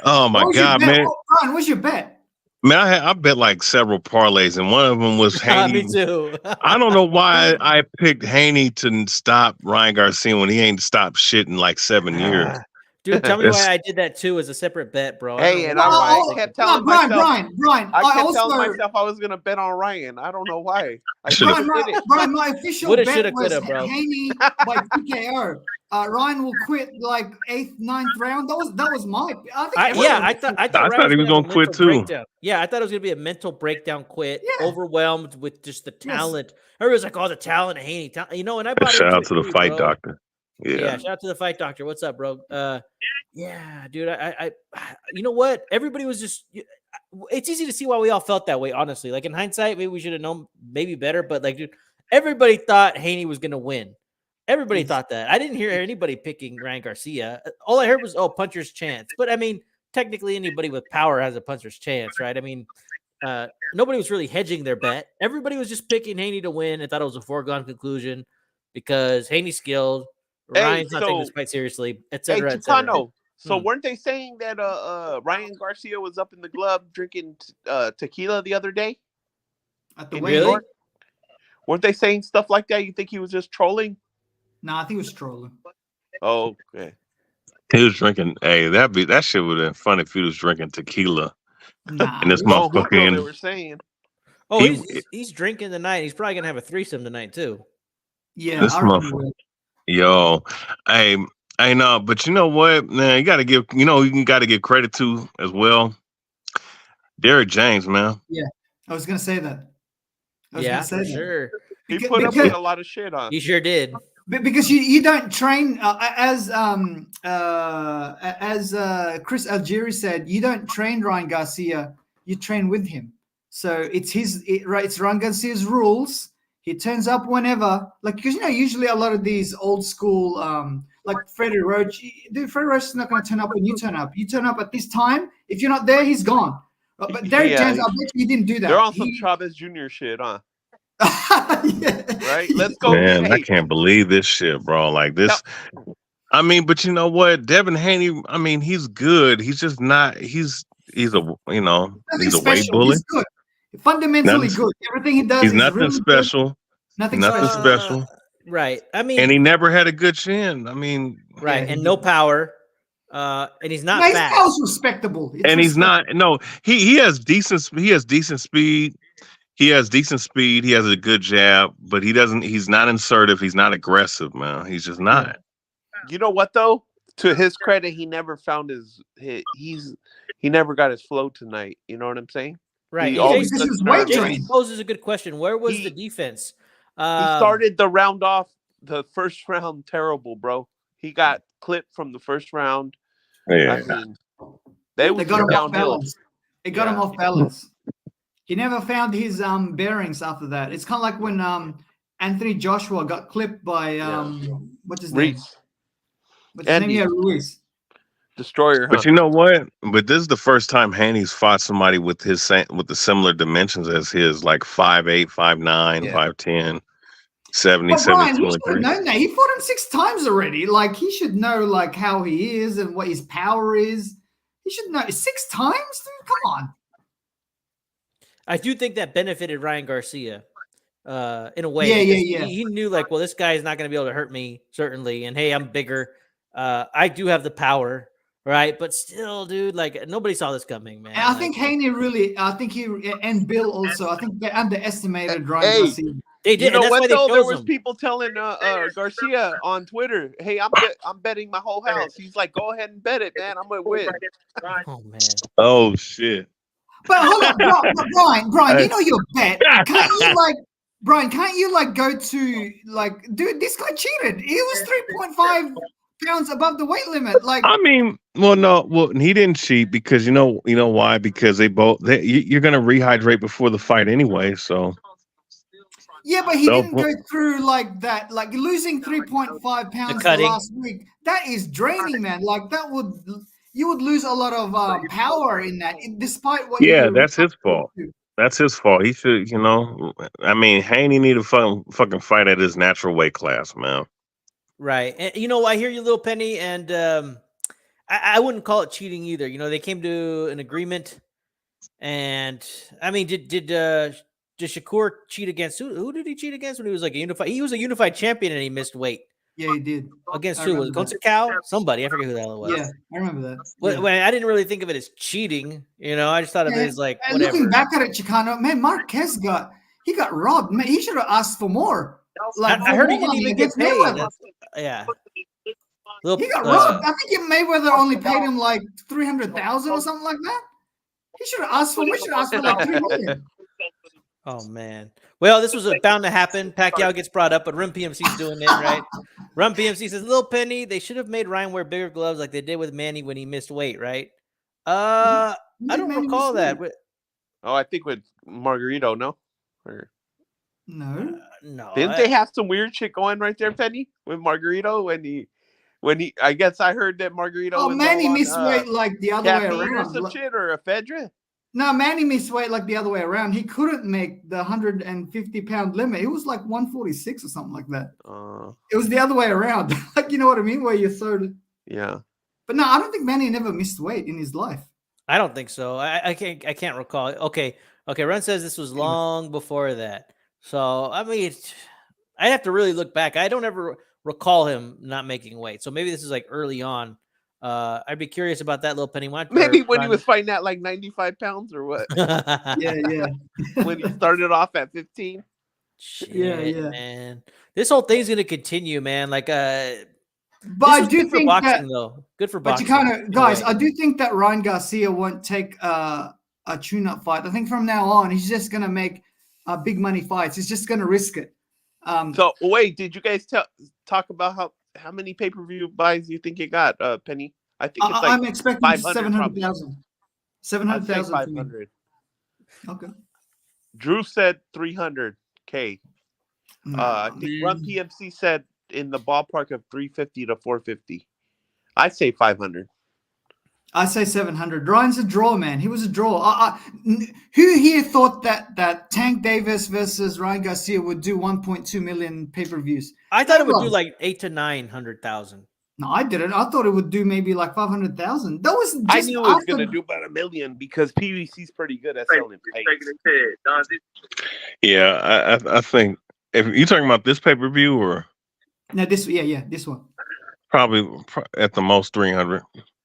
Oh my god, man! Brian, what's your bet? Man, I bet like several parlays, and one of them was Haney. Me too. I don't know why I picked Haney to stop Ryan Garcia when he ain't stopped shit in like 7 years. Dude, tell me why I did that too as a separate bet, bro. Hey, and I kept telling myself, Brian, I kept telling myself I was gonna bet on Ryan. I don't know why. Brian, my official bet was bro. Haney by TKO. Ryan will quit like 8th, 9th round. That was my. I thought he was gonna quit too. Breakdown. Yeah, I thought it was gonna be a mental breakdown quit, overwhelmed with just the talent. Yes. Everybody's like, "Oh, the talent of Haney." And I bought shout out to the fight doctor. Yeah, shout out to the fight doctor. What's up, bro? Yeah, dude. I you know what? Everybody was just. It's easy to see why we all felt that way. Honestly, like in hindsight, maybe we should have known maybe better. But like, dude, everybody thought Haney was gonna win. Everybody thought that. I didn't hear anybody picking Ryan Garcia. All I heard was, puncher's chance. But I mean, technically, anybody with power has a puncher's chance, right? I mean, nobody was really hedging their bet. Everybody was just picking Haney to win and thought it was a foregone conclusion because Haney's skilled. Ryan's not taking this fight seriously, etc. Hey, Tucano, so weren't they saying that Ryan Garcia was up in the club drinking tequila the other day? At the New York? Weren't they saying stuff like that? You think he was just trolling? Nah, I think he was trolling. Oh, okay. He was drinking. Hey, that shit would have been funny if he was drinking tequila. Nah, and this motherfucker. They were saying. Oh, he's drinking tonight. He's probably gonna have a threesome tonight too. Yeah, this motherfucker. Yo, I know, but you know what, man? You got to give. You got to give credit to as well. Derek James, man. Yeah, I was gonna say that. For sure. He put up with a lot of shit on. He sure did. because you don't train as Chris Algieri said, you don't train Ryan Garcia, you train with him. So it's Ryan Garcia's rules. He turns up whenever, like, because usually a lot of these old school like Freddie Roach, dude, Freddie Roach is not going to turn up when you turn up. You turn up at this time. If you're not there, he's gone. But Derek James, I bet he didn't do that. They're on some Chavez Jr. shit, huh? Yeah. Right? Let's go. Man, I can't believe this shit, bro. Like this. I mean, but you know what? Devin Haney, I mean, he's good. He's just not. He's a he's a weight bully. He's good. Fundamentally good. Everything he does He's is nothing really special. Good. Nothing special. Right. I mean, and he never had a good chin. I mean, right. And no power. And he's not his fast. power's respectable. He's not. No, he has decent. He has decent speed. He has decent speed. He has a good jab, but he's not assertive. He's not aggressive, man. He's just not. You know what though? To his credit, he never found he never got his flow tonight. You know what I'm saying? Right. Jason poses a good question. Where was the defense? He started the round off, the first round terrible, bro. He got clipped from the first round. Yeah. I mean, they got him off balance. It got him off balance. He never found his bearings after that. It's kind of like when Anthony Joshua got clipped by what's his name? What's his name? Yeah, Ruiz. Destroyer. But you know what? But this is the first time Haney's fought somebody with the similar dimensions as his, like 5'8", 5'9", 5'10", 70, 70, 23. No, he fought him 6 times already. Like, he should know like how he is and what his power is. He should know 6 times, dude. Come on. I do think that benefited Ryan Garcia in a way. Yeah. He knew, like, well, this guy is not going to be able to hurt me, certainly. And, hey, I'm bigger. I do have the power, right? But still, dude, like, nobody saw this coming, man. And I think Haney really, and Bill also, I think they underestimated Ryan Garcia. They did. You know and that's what, why they though? chose There was him. people telling Garcia on Twitter, hey, I'm betting my whole house. He's like, go ahead and bet it, man. I'm going to win. Oh, man. Oh, shit. But hold on, Brian, you know your bet. Can't you go to, like, dude, this guy cheated. He was 3.5 pounds above the weight limit. Like, I mean, he didn't cheat because you know why? Because you're going to rehydrate before the fight anyway, so. Yeah, but he didn't go through like that. Like, losing 3.5 pounds last week, that is draining, man. Like, you would lose a lot of power in that, despite what. Yeah, that's his fault. That's his fault. He should, I mean, Haney need to fucking fight at his natural weight class, man. Right. And, I hear you, Lil Penny, and I wouldn't call it cheating either. They came to an agreement, and, I mean, did Shakur cheat against who did he cheat against when he was like a unified? He was a unified champion and he missed weight. Yeah, he did. Against who? Was it Conceição? Somebody. I forget who the hell it was. Yeah, I remember that. Well, I didn't really think of it as cheating. I just thought of it as like whatever. Looking back at it, Chicano, man, Marquez got robbed. Man, he should have asked for more. Like, I heard he didn't even get paid. Yeah. He got robbed. I think Mayweather only paid him like $300,000 or something like that. He should have asked for. We should have asked for like $3 million. Oh man. Well, this was bound to happen. Pacquiao gets brought up, but Rum PMC's doing it, right? Rum PMC says, Lil Penny, they should have made Ryan wear bigger gloves like they did with Manny when he missed weight, right? I don't recall that. Oh, I think with Margarito, no? Or... No. No. Didn't they have some weird shit going right there, Penny? With Margarito when he I guess I heard that Margarito was Manny missed weight like the other way around. Or some shit or ephedra? No, Manny missed weight like the other way around. He couldn't make the 150-pound limit. It was like 146 or something like that. It was the other way around. Like, you know what I mean? Where you sort of. Yeah. But no, I don't think Manny never missed weight in his life. I don't think so. I can't recall. Okay. Ron says this was long before that. So I mean, I'd have to really look back. I don't ever recall him not making weight. So maybe this is like early on. I'd be curious about that, Little Penny. Maybe when he was fighting at like 95 pounds or what? Yeah. When he started off at 15. Shit, yeah, man. This whole thing's gonna continue, man. Like, but I do think boxing, though. Good for boxing. But you kind of, guys, I do think that Ryan Garcia won't take a tune-up fight. I think from now on, he's just gonna make big money fights. He's just gonna risk it. So wait, did you guys talk about how many pay-per-view buys you think it got, Penny? I think it's like I'm expecting 500, 700,000. I'd say 700,000 for me. 500. Okay. Drew said 300K. I think Run man. PMC said in the ballpark of 350 to 450. I'd say 500. I say 700. Ryan's a draw, man. He was a draw. Who here thought that Tank Davis versus Ryan Garcia would do 1.2 million pay-per-views? I thought it would do like 800 to 900,000. No, I didn't. I thought it would do maybe like 500,000. That was just I knew it was after- going to do about 1 million because PVC's pretty good at selling pipes. Yeah, I think if you're talking about this pay per view or No, this one. probably at the most 300.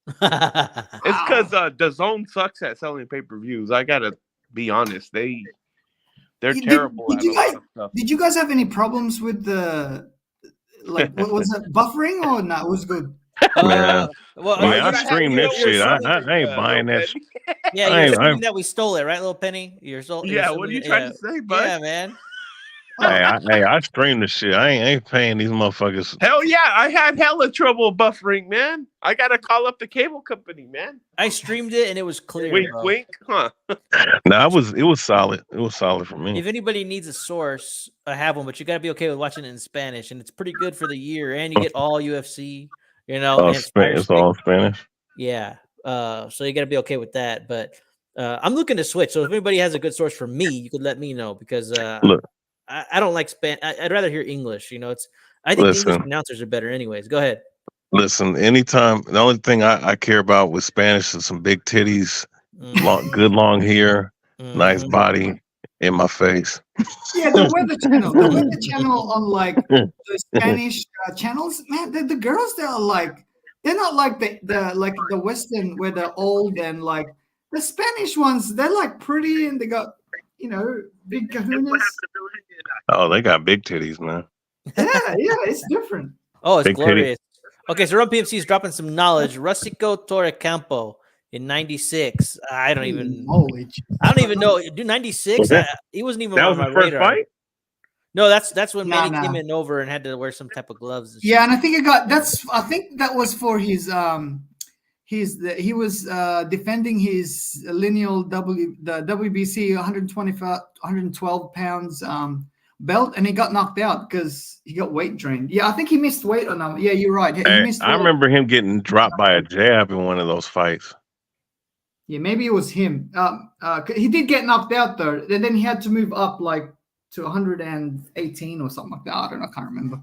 It's because DAZN sucks at selling pay-per-views. I gotta be honest; they're terrible at a lot of stuff. Did you guys have any problems with the what was it, buffering or not? It was good. Man. Well, Man, I streamed that shit. I ain't buying that shit. Yeah, you're saying that we stole it, right, little Penny? Yeah, what are you trying to say, bud? Yeah, man. Hey, I streamed the shit. I ain't paying these motherfuckers. Hell yeah, I had hella trouble buffering, man. I gotta call up the cable company, man. I streamed it and it was clear. Wink, bro. wink, huh? No, it was solid. It was solid for me. If anybody needs a source, I have one, but you gotta be okay with watching it in Spanish, and it's pretty good for the year, and you get all UFC. You know, and It's all Spanish. Yeah. So you gotta be okay with that. But I'm looking to switch. So if anybody has a good source for me, you could let me know because Look. I don't like Spanish. I'd rather hear English. You know, I think English announcers are better. Anyways, go ahead. Listen, anytime the only thing I care about with Spanish is some big titties, good long hair, nice body in my face. Yeah, the weather channel on like the Spanish channels, man. The girls there are like, they're not like the Western where they're old and like the Spanish ones. They're like pretty and they got big kahunas. Oh, they got big titties, man. Yeah, it's different. Oh, it's big glorious. Okay, so Run PMC is dropping some knowledge. Rustico Torrecampo in '96. I don't even know. Dude, '96. He wasn't even on my radar. Fight? No, that's when Manny came in over and had to wear some type of gloves. Yeah, and I think I think that was for his he was defending his lineal the WBC 112 pounds belt, and he got knocked out because he got weight drained. Yeah, I think he missed weight on that. Yeah, you're right. I remember him getting dropped by a jab in one of those fights. Yeah, maybe it was him. He did get knocked out though, and then he had to move up like to 118 or something like that. I don't know. I can't remember.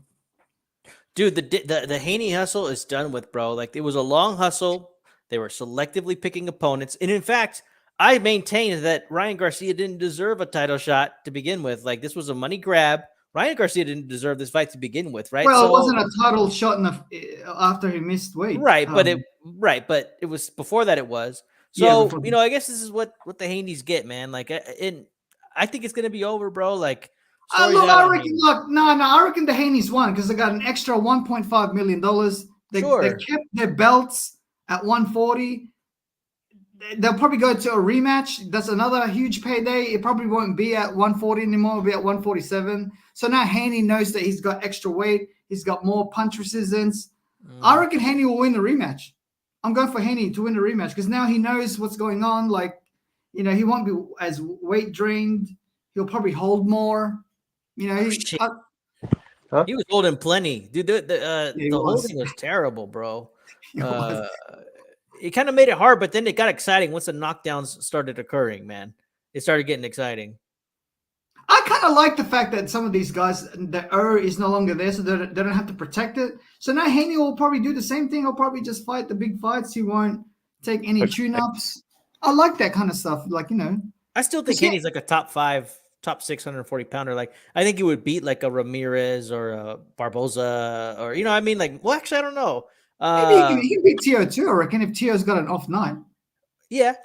Dude, the Haney hustle is done with, bro. Like, it was a long hustle. They were selectively picking opponents. And in fact, I maintain that Ryan Garcia didn't deserve a title shot to begin with. Like, this was a money grab. Ryan Garcia didn't deserve this fight to begin with, right? Well, it wasn't a title shot after he missed weight. Right, but it was before that it was. So, I guess this is what the Haneys get, man. Like, I think it's going to be over, bro. Like, I reckon the Haneys won because they got an extra $1.5 million. They kept their belts at 140. They'll probably go to a rematch. That's another huge payday. It probably won't be at 140 anymore. It'll be at 147. So now Haney knows that he's got extra weight. He's got more punch resistance. I reckon Haney will win the rematch. I'm going for Haney to win the rematch because now he knows what's going on. Like, he won't be as weight drained. He'll probably hold more. He was holding plenty, dude. The holding was terrible, bro. It kind of made it hard, but then it got exciting once the knockdowns started occurring. Man, it started getting exciting. I kind of like the fact that some of these guys, the is no longer there, so they don't have to protect it. So now Haney will probably do the same thing. He'll probably just fight the big fights. He won't take any tune-ups. I like that kind of stuff. Like, I still think Haney's like a top 640 pounder. Like, I think he would beat like a Ramirez or a Barboza or, like, well, actually, I don't know. Maybe he can beat Tio too, I reckon, if Tio's got an off night. Yeah,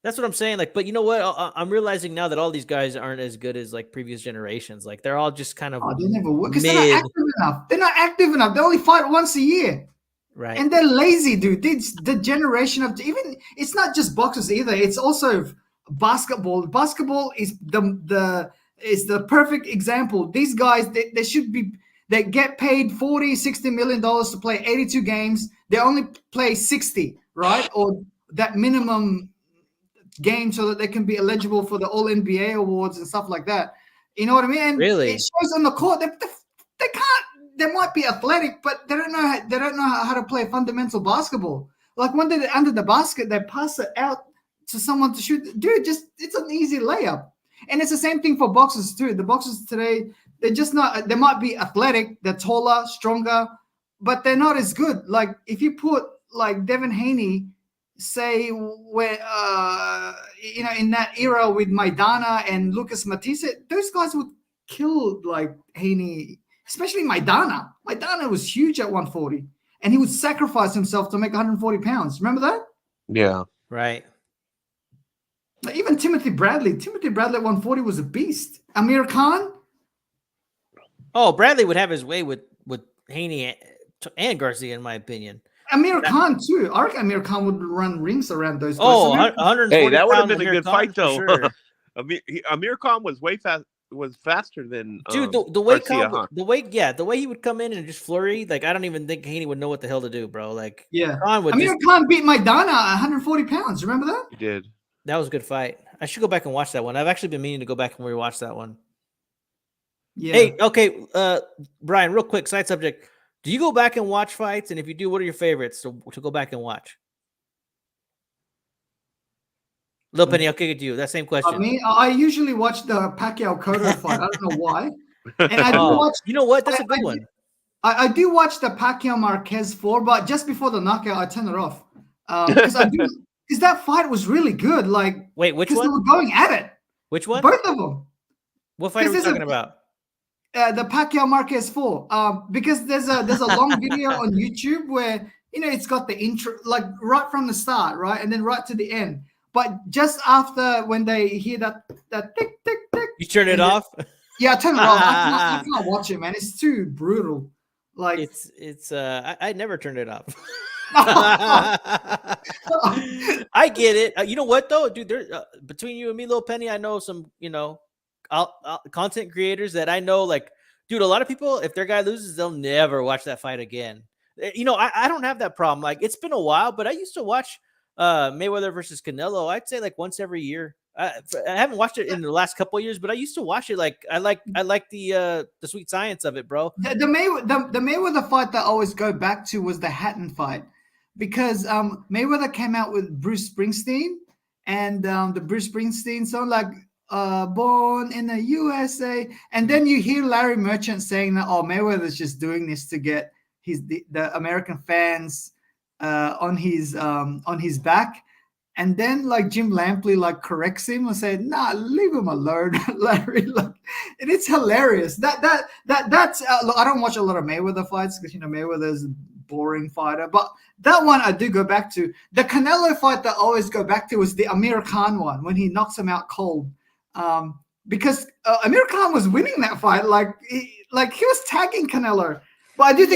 that's what I'm saying. Like, but you know what? I'm realizing now that all these guys aren't as good as like previous generations. Like, they're all just kind of they never work because they're not active enough. They're not active enough. They only fight once a year. Right. And they're lazy, dude. It's the generation of it's not just boxers either. It's also basketball. Basketball is the is the perfect example. These guys, they should be, they get paid $40-60 million to play 82 games. They only play 60, right? Or that minimum game so that they can be eligible for the All NBA awards and stuff like that. You know what I mean? And Really? it shows on the court. They can't. They might be athletic, but they don't know. They don't know how to play fundamental basketball. Like when they're under the basket, they pass it out to someone to shoot. Dude, it's an easy layup. And it's the same thing for boxers too. The boxers today, they're just not. They might be athletic. They're taller, stronger, but they're not as good. Like if you put like Devin Haney, say where in that era with Maidana and Lucas Matisse, those guys would kill like Haney, especially Maidana. Maidana was huge at 140, and he would sacrifice himself to make 140 pounds. Remember that? Yeah. Right. Like even Timothy Bradley at 140 was a beast. Amir Khan. Oh, Bradley would have his way with Haney and Garcia, in my opinion. Amir Khan too. I reckon Amir Khan would run rings around those guys. Oh, 140 Hey, that would have pound been a Amir good Khan, fight, for though. sure. Amir Khan was was faster than Dude, the way Garcia, huh? the way he would come in and just flurry, like I don't even think Haney would know what the hell to do, bro. Like Khan would Amir Khan beat Maidana at 140 pounds. Remember that? He did. That was a good fight. I should go back and watch that one. I've actually been meaning to go back and rewatch that one. Yeah. Hey, okay, Brian, real quick, side subject. Do you go back and watch fights? And if you do, what are your favorites to go back and watch? Lil Penny, I'll kick it to you. That same question. I usually watch the Pacquiao Cotto fight. I don't know why. And I do watch. You know what? That's a good one. I do watch the Pacquiao Marquez 4, but just before the knockout, I turn it off because that fight was really good. Like, wait, which one? Because they were going at it. Which one? Both of them. What fight are we talking about? The Pacquiao Marquez 4. Because there's a long video on YouTube where it's got the intro, like right from the start, right, and then right to the end. But just after when they hear that tick tick tick, you turn it off. Yeah, I turn it off. I can't watch it, man. It's too brutal. Like it's I never turned it off. I get it. You know what though, dude? There between you and me, Lil Penny, I know some content creators that I know. Like, dude, a lot of people, if their guy loses, they'll never watch that fight again. I don't have that problem. Like, it's been a while, but I used to watch Mayweather versus Canelo. I'd say like once every year. I haven't watched it in the last couple of years, but I used to watch it. Like I like the sweet science of it, bro. The Mayweather fight that I always go back to was the Hatton fight, because Mayweather came out with Bruce Springsteen and the Bruce Springsteen song, like "Born in the USA," and then you hear Larry Merchant saying that, "Oh, Mayweather's just doing this to get the American fans on his back." And then like Jim Lampley like corrects him and said, "Nah, leave him alone, Larry." Like, and it's hilarious. That's I don't watch a lot of Mayweather fights because Mayweather's a boring fighter. But that one I do go back to. The Canelo fight that I always go back to was the Amir Khan one when he knocks him out cold. Because Amir Khan was winning that fight. Like he was tagging Canelo. But I do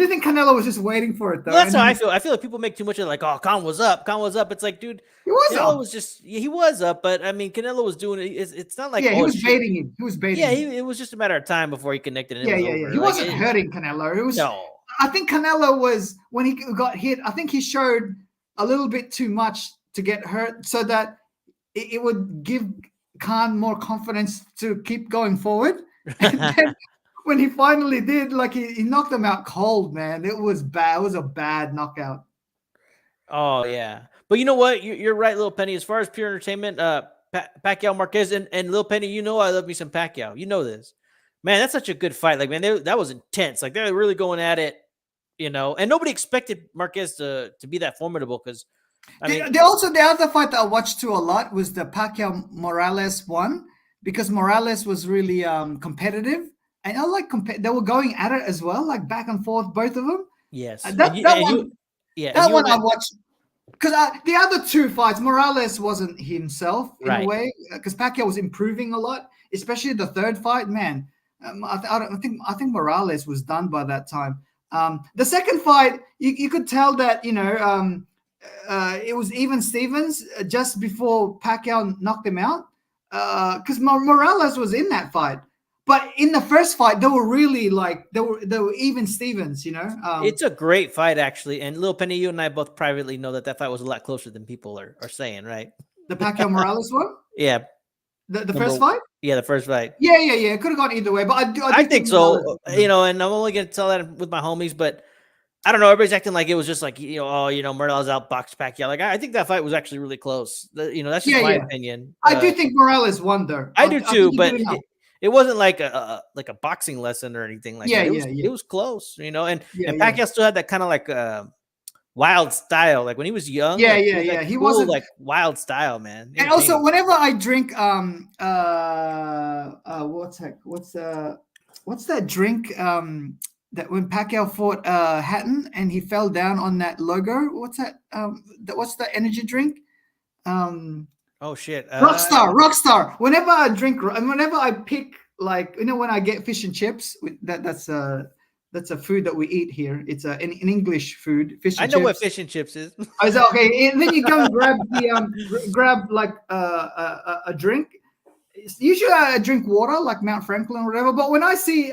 think Canelo was just waiting for it, though. Well, that's how I feel. I feel like people make too much of like, oh, Khan was up. It's like, dude, he was Canelo up. was just he was up, but I mean, Canelo was doing it. It's not like he was baiting him. He was baiting. Yeah, him. It was just a matter of time before he connected. And He wasn't hurting Canelo. It was. No. I think Canelo was when he got hit. I think he showed a little bit too much to get hurt, so that it would give Khan more confidence to keep going forward. And then, when he finally did, like he knocked him out cold, man. It was bad. It was a bad knockout. Oh yeah, but you know what? You're right, Lil Penny. As far as pure entertainment, Pacquiao Marquez and Lil Penny, I love me some Pacquiao. You know this, man. That's such a good fight. Like, man, that was intense. Like they're really going at it, and nobody expected Marquez to be that formidable because. Also, the other fight that I watched too a lot was the Pacquiao Morales one, because Morales was really competitive. And I like they were going at it as well, like back and forth, both of them. Yes, that one I watched because the other two fights, Morales wasn't himself in a way, because Pacquiao was improving a lot, especially the third fight. Man, I think Morales was done by that time. The second fight, you could tell that it was even Stevens just before Pacquiao knocked him out. because Morales was in that fight. But in the first fight, they were really like they were even Stevens, you know. It's a great fight, actually. And Lil Penny, you and I both privately know that fight was a lot closer than people are saying, right? The Pacquiao Morales one, Yeah. the first fight. Yeah, the first fight. Yeah. It could have gone either way, but I do think so. You know, and I'm only gonna tell that with my homies, but I don't know. Everybody's acting like it was just like Morales outboxed Pacquiao. Like I think that fight was actually really close. That's just my opinion. I do think Morales won though. I do too, but it wasn't like a boxing lesson or anything like that. It was close, and Pacquiao still had that kind of like wild style. Like when he was young, he wasn't like wild style, man. And also, whenever I drink what's that drink that when Pacquiao fought Hatton and he fell down on that logo? What's that? What's the energy drink? Oh shit! Rockstar. Whenever I drink, and whenever I pick, like when I get fish and chips, that's a food that we eat here. It's an English food. Fish and chips. I know what fish and chips is. Okay, and then you go and grab like a drink. Usually I drink water, like Mount Franklin or whatever. But when I see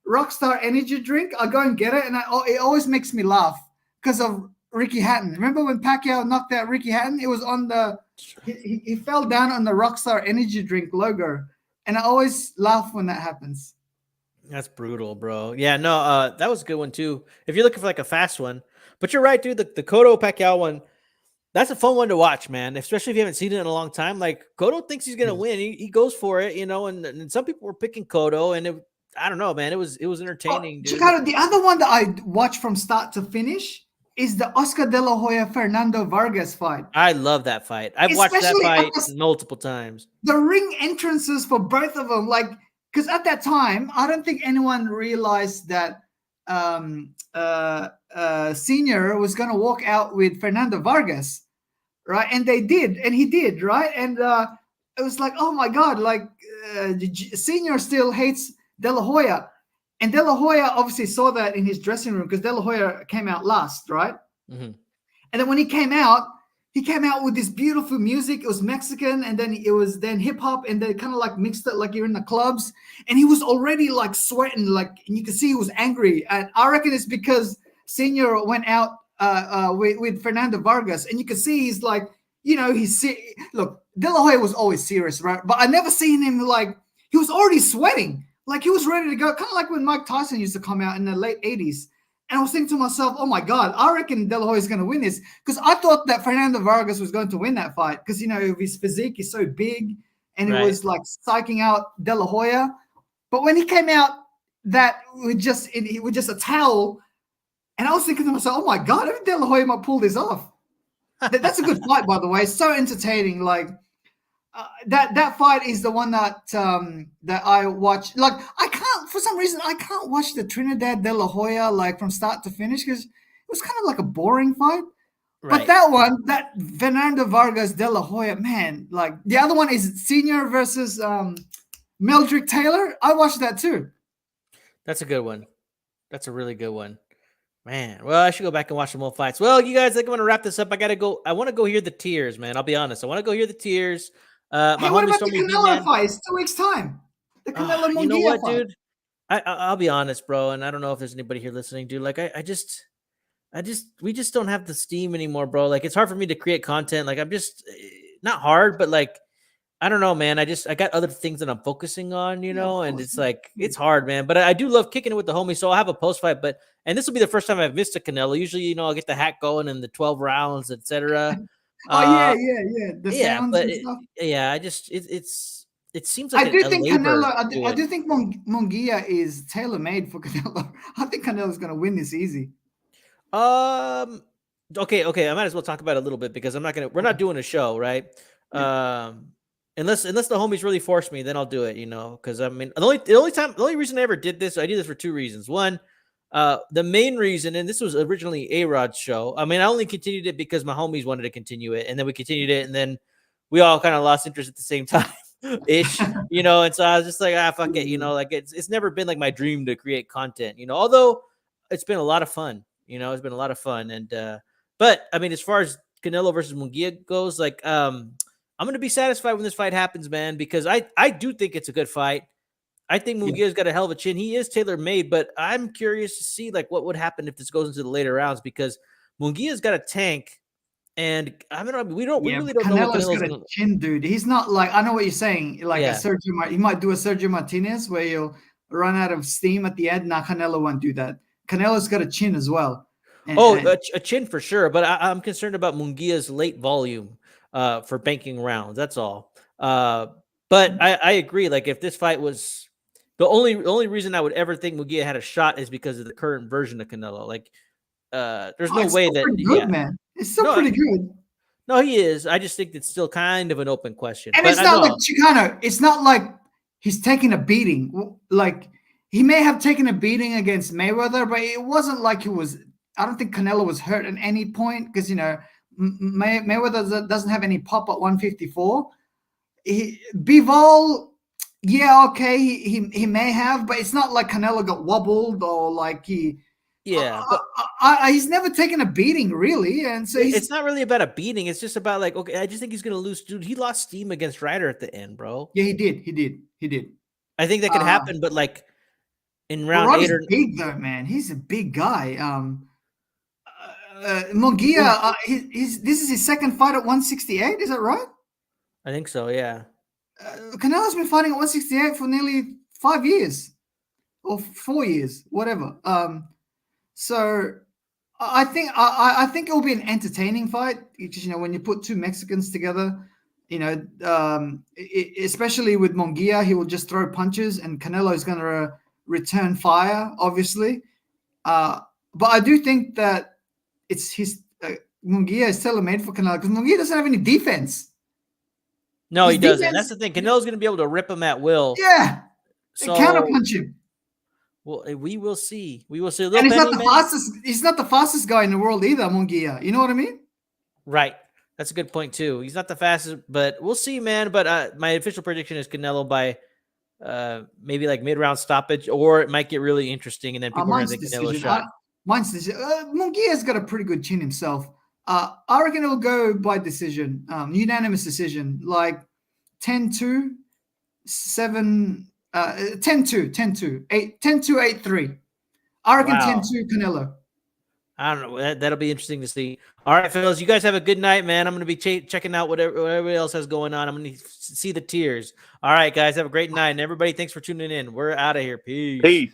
Rockstar energy drink, I go and get it, and it always makes me laugh because of Ricky Hatton. Remember when Pacquiao knocked out Ricky Hatton? It was on he fell down on the Rockstar energy drink logo, and I always laugh when that happens. That's brutal, bro. Yeah, no, that was a good one too. If you're looking for like a fast one, but you're right, dude. The Cotto Pacquiao one, that's a fun one to watch, man. Especially if you haven't seen it in a long time. Like Cotto thinks he's gonna win. He goes for it, and some people were picking Cotto, and I don't know, man. It was entertaining, dude. Chicago, the other one that I watched from start to finish is the Oscar De La Hoya Fernando Vargas fight. I love that fight. I've watched that fight multiple times. The ring entrances for both of them, like, because at that time, I don't think anyone realized that Senior was going to walk out with Fernando Vargas, right? And they did, and he did, right? And it was like, oh my God, like Senior still hates De La Hoya. And De La Hoya obviously saw that in his dressing room because De La Hoya came out last, right? Mm-hmm. And then when he came out with this beautiful music. It was Mexican, and then it was hip hop, and they kind of like mixed it like you're in the clubs. And he was already like sweating, like, and you could see he was angry. And I reckon it's because Senior went out with Fernando Vargas, and you could see he's like, look, De La Hoya was always serious, right? But I never seen him like he was already sweating. Like he was ready to go, kind of like when Mike Tyson used to come out in the late 80s. And I was thinking to myself, oh my God, I reckon De La Hoya is going to win this. Because I thought that Fernando Vargas was going to win that fight. Because, his physique is so big. And it was like psyching out De La Hoya. But when he came out with just a towel, and I was thinking to myself, oh my God, I think De La Hoya might pull this off. That's a good fight, by the way. It's so entertaining. Like, that fight is the one that I watch. Like for some reason I can't watch the Trinidad De La Hoya like from start to finish because it was kind of like a boring fight. Right. But that one, that Fernando Vargas De La Hoya, man, like the other one is Senior versus Meldrick Taylor. I watched that too. That's a good one. That's a really good one. Man, well, I should go back and watch some more fights. Well, you guys, I think I'm going to wrap this up. I got to go. I want to go hear the tears, man. I'll be honest. I want to go hear the tears. Hey, what about the Canelo fight? It's 2 weeks time. The Canelo Munguia you know what, fight. dude? I'll be honest, bro, and I don't know if there's anybody here listening, dude. Like, we just don't have the steam anymore, bro. Like, it's hard for me to create content. Like, I'm just not hard, but like, I don't know, man. I got other things that I'm focusing on, and it's like it's hard, man. But I do love kicking it with the homies. So I'll have a post fight, and this will be the first time I've missed a Canelo. Usually, I'll get the hat going in the 12 rounds, etc. Yeah. The sounds and stuff. Yeah, it seems like I do think Munguia is tailor made for Canelo. I think Canelo's gonna win this easy. Okay. I might as well talk about it a little bit because we're not doing a show, right? Yeah. Unless the homies really force me, then I'll do it, because I mean the only reason I ever did this, I did this for two reasons. One, the main reason, and this was originally A-Rod's show. I mean, I only continued it because my homies wanted to continue it, and then we continued it, and then we all kind of lost interest at the same time, ish, and so I was just like, fuck it, like it's never been like my dream to create content, although it's been a lot of fun, it's been a lot of fun, and but I mean, as far as Canelo versus Munguia goes, like, I'm going to be satisfied when this fight happens, man, because I do think it's a good fight. I think Munguia's got a hell of a chin. He is tailor-made, but I'm curious to see like what would happen if this goes into the later rounds because Munguia's got a tank, and I don't know. We really don't know what Canelo's got a chin, dude. He's not like I know what you're saying. Like a Sergio, he might do a Sergio Martinez where he'll run out of steam at the end. Nah, Canelo won't do that. Canelo's got a chin as well. A chin for sure, but I'm concerned about Munguia's late volume for banking rounds. That's all. But I agree. Like if this fight was the only reason I would ever think Munguia had a shot is because of the current version of Canelo. Like there's no way that good, man. It's still pretty good. No, he is. I just think it's still kind of an open question. And it's not like Chicano. It's not like he's taking a beating. Like he may have taken a beating against Mayweather, but it wasn't like he was. I don't think Canelo was hurt at any point because Mayweather doesn't have any pop at 154. Bivol, yeah, okay, he may have, but it's not like Canelo got wobbled or like he. Yeah, but he's never taken a beating really, and so it's not really about a beating. It's just about like, okay, I just think he's gonna lose, dude. He lost steam against Ryder at the end, bro. Yeah, he did. I think that could happen, but like in round 8 or big though, man. He's a big guy. Munguia, this is his second fight at 168. Is that right? I think so. Yeah. Canelo's been fighting at 168 for nearly 5 years or 4 years, whatever. So I think it will be an entertaining fight because when you put two Mexicans together, especially with Munguia, he will just throw punches, and Canelo is going to return fire, obviously. But I do think that it's Munguia is tailor-made for Canelo because Munguia doesn't have any defense. No, he doesn't. That's the thing. Canelo's going to be able to rip him at will. Yeah, so counterpunch him. Well, we will see. We will see. And he's not the fastest. He's not the fastest guy in the world either, Munguia. You know what I mean? Right. That's a good point too. He's not the fastest, but we'll see, man. But my official prediction is Canelo by maybe like mid-round stoppage, or it might get really interesting, and then people are going to think Canelo shot. Mine's decision. Munguia's got a pretty good chin himself. I reckon it'll go by decision, unanimous decision, like 10-2, 7, 10-2, 10-2, 10-2, 8-3. I reckon 10-2 Canelo. I don't know. That'll be interesting to see. All right, fellas, you guys have a good night, man. I'm going to be checking out whatever everybody else has going on. I'm going to see the tiers. All right, guys, have a great night. And everybody, thanks for tuning in. We're out of here. Peace.